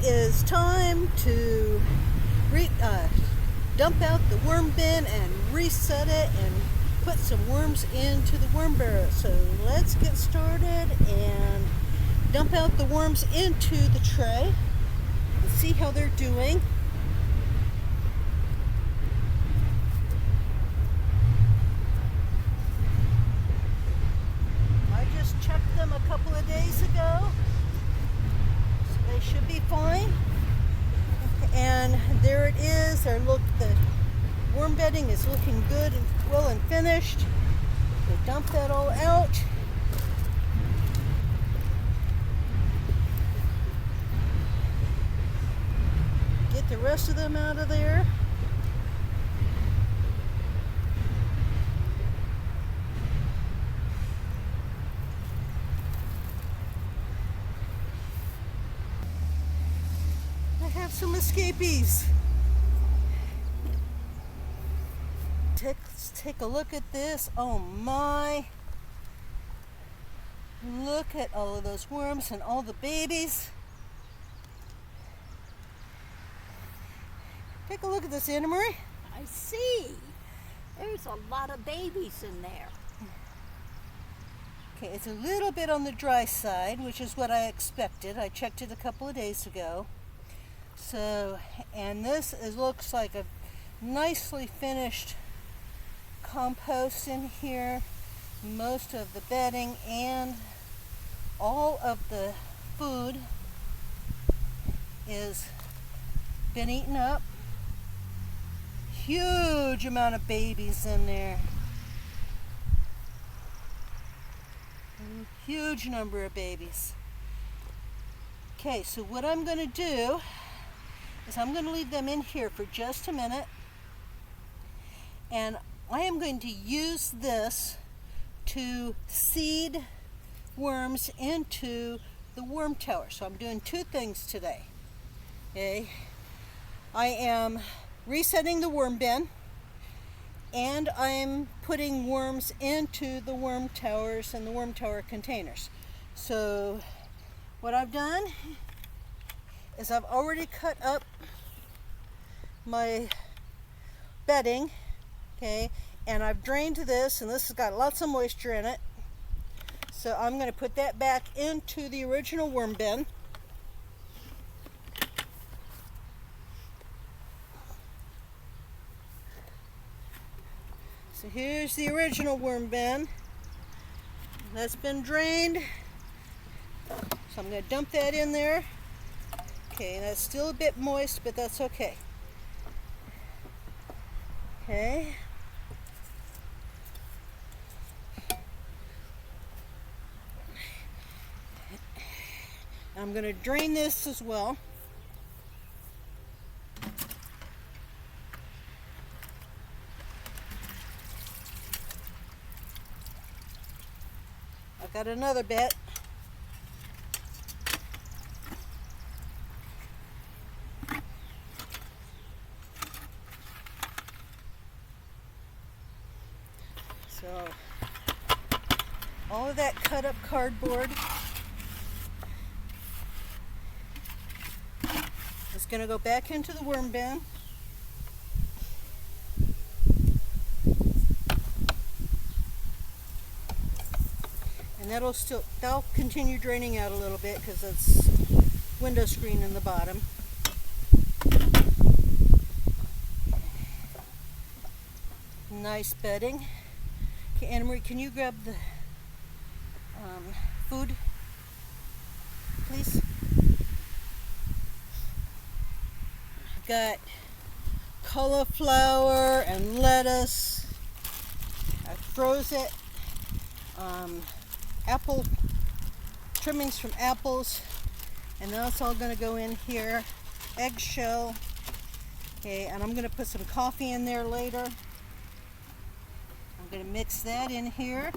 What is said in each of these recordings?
is time to dump out the worm bin and reset it and put some worms into the worm barrel. So let's get started and dump out the worms into the tray and see how they're doing. I just checked them a couple of days ago, so they should be fine. And there it is. The worm bedding is looking good and well and finished. We dump that all out. Get the rest of them out of there. I have some escapees. Let's take a look at this. Oh my. Look at all of those worms and all the babies. Take a look at this, Anna Marie. I see. There's a lot of babies in there. Okay, it's a little bit on the dry side, which is what I expected. I checked it a couple of days ago. So, and this looks like a nicely finished compost in here. Most of the bedding and all of the food is been eaten up. Huge amount of babies in there. Huge number of babies. Okay, so what I'm going to do is I'm going to leave them in here for just a minute, and I am going to use this to seed worms into the worm tower. So I'm doing two things today. Okay, I am resetting the worm bin, and I'm putting worms into the worm towers and the worm tower containers. So what I've done is I've already cut up my bedding, okay, and I've drained this, and this has got lots of moisture in it. So I'm going to put that back into the original worm bin. So here's the original worm bin. That's been drained. So I'm going to dump that in there. Okay, that's still a bit moist, but that's okay. Okay. I'm going to drain this as well. I've got another bit. So all of that cut up cardboard is going to go back into the worm bin. And that'll continue draining out a little bit because it's window screen in the bottom. Nice bedding. Okay, Anna Marie, can you grab the food, please? Got cauliflower and lettuce. I froze it. Apple trimmings from apples, and that's all going to go in here. Eggshell. Okay, and I'm going to put some coffee in there later. I'm going to mix that in here.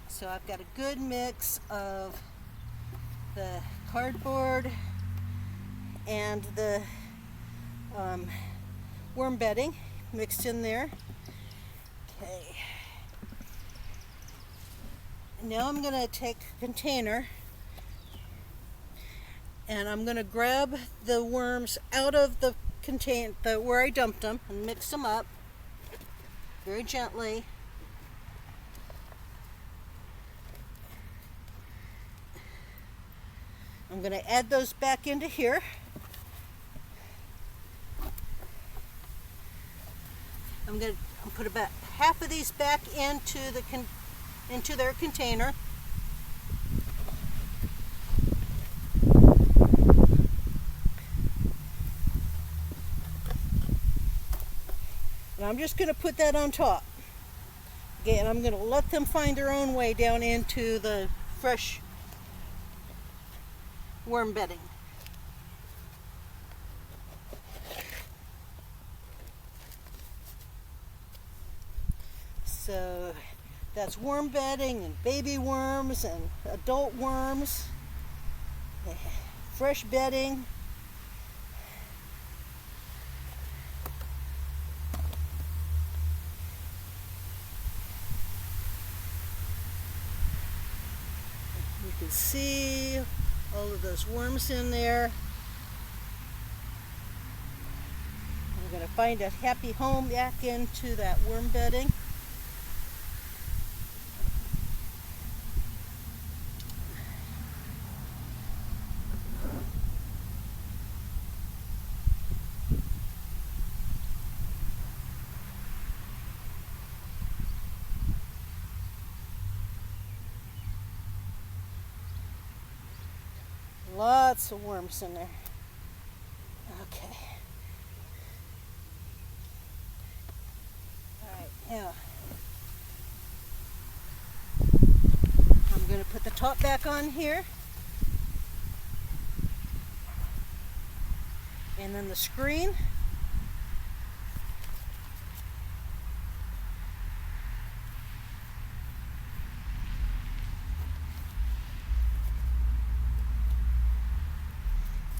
So I've got a good mix of the cardboard and the worm bedding mixed in there. Okay. now I'm going to take a container and I'm going to grab the worms out of the container where I dumped them and mix them up very gently. I'm going to add those back into here. I'm going to put about half of these back into their container. And I'm just going to put that on top. Okay, and I'm going to let them find their own way down into the fresh worm bedding. So that's worm bedding and baby worms and adult worms, fresh bedding. You can see all of those worms in there. I'm going to find a happy home back into that worm bedding. Lots of worms in there. Okay. Alright, now I'm going to put the top back on here. And then the screen.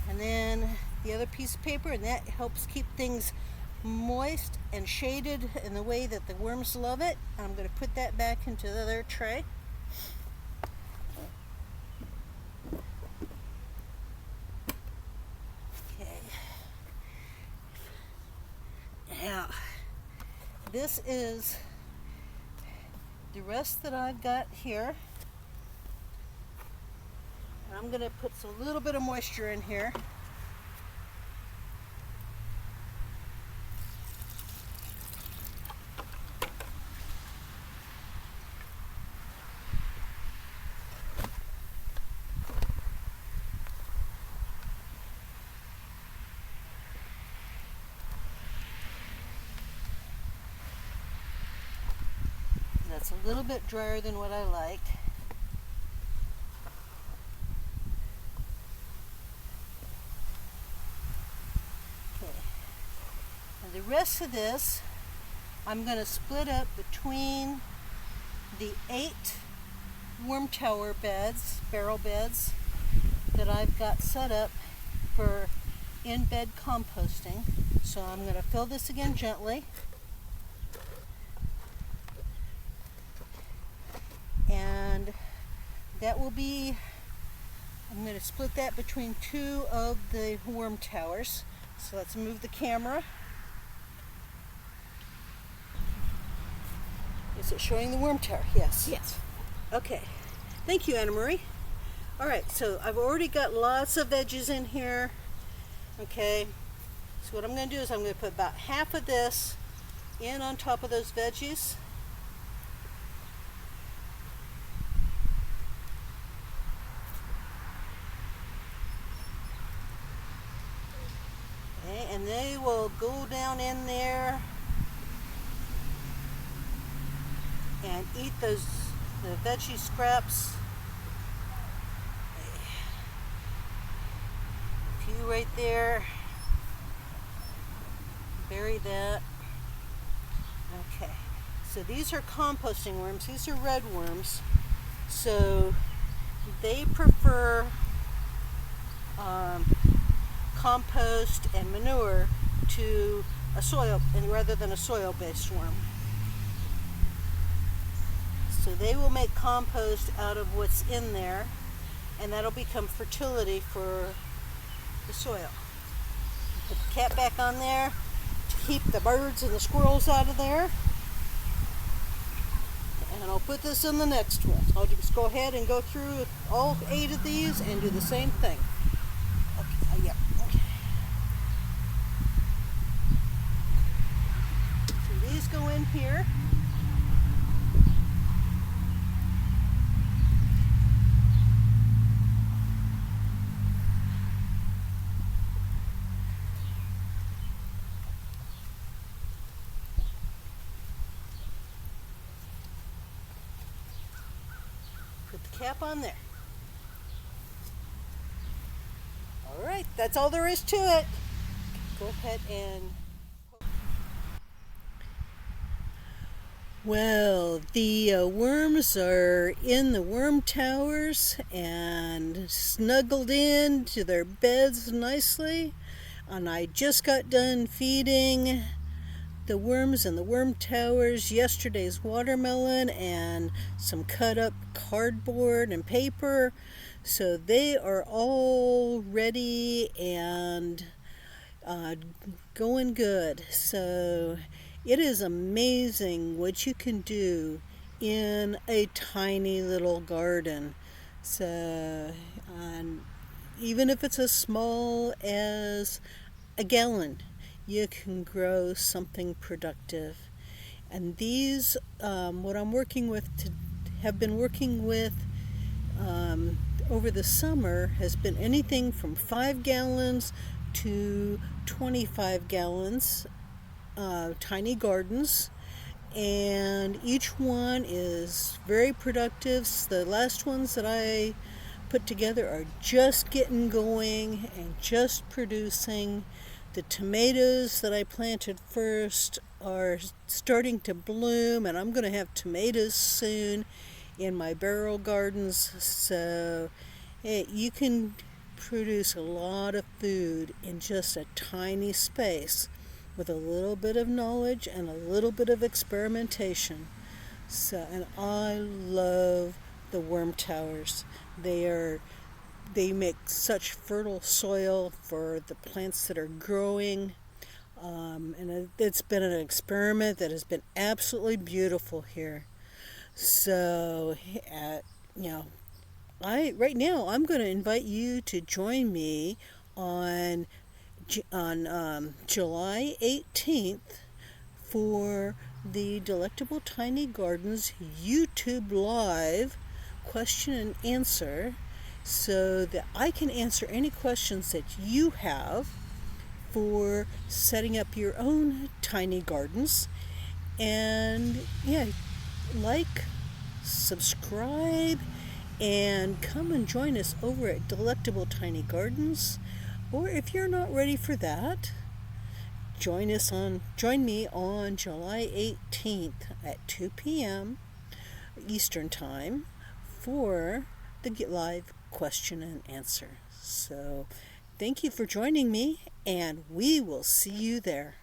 And then the other piece of paper, and that helps keep things moist and shaded in the way that the worms love it. I'm going to put that back into the other tray. Okay. Now, this is the rest that I've got here. I'm going to put a little bit of moisture in here. That's a little bit drier than what I like. The rest of this I'm going to split up between the 8 worm tower beds, barrel beds, that I've got set up for in-bed composting. So I'm going to fill this again gently. And that will be, I'm going to split that between 2 of the worm towers. So let's move the camera. Is it showing the worm tower? Yes. Yes. Okay. Thank you, Anna Marie. All right, so I've already got lots of veggies in here. Okay. So what I'm going to do is I'm going to put about half of this in on top of those veggies. Okay, and they will go down in there and eat the veggie scraps. A few right there. Bury that. Okay, so these are composting worms. These are red worms. So they prefer compost and manure to a soil, and rather than a soil-based worm. So they will make compost out of what's in there, and that'll become fertility for the soil. Put the cat back on there to keep the birds and the squirrels out of there. And I'll put this in the next one. I'll just go ahead and go through all 8 of these and do the same thing. Okay, yep. Okay. So these go in here. Put the cap on there. Alright, that's all there is to it. Go ahead and... Well, the worms are in the worm towers and snuggled into their beds nicely. And I just got done feeding the worms in the worm towers yesterday's watermelon and some cut up cardboard and paper. So they are all ready and going good. So it is amazing what you can do in a tiny little garden. So even if it's as small as a gallon, you can grow something productive. And these, what I'm working with, have been working with over the summer, has been anything from 5 gallons to 25 gallons, tiny gardens. And each one is very productive. The last ones that I put together are just getting going and just producing. The tomatoes that I planted first are starting to bloom, and I'm going to have tomatoes soon in my barrel gardens. So you can produce a lot of food in just a tiny space with a little bit of knowledge and a little bit of experimentation. So, and I love the worm towers. They make such fertile soil for the plants that are growing. And it's been an experiment that has been absolutely beautiful here. So, right now I'm going to invite you to join me on July 18th for the Delectable Tiny Gardens YouTube Live question and answer, so that I can answer any questions that you have for setting up your own tiny gardens. And subscribe, and come and join us over at Delectable Tiny Gardens. Or if you're not ready for that, join me on July 18th at 2 p.m. Eastern Time for the live question and answer. So thank you for joining me, and we will see you there.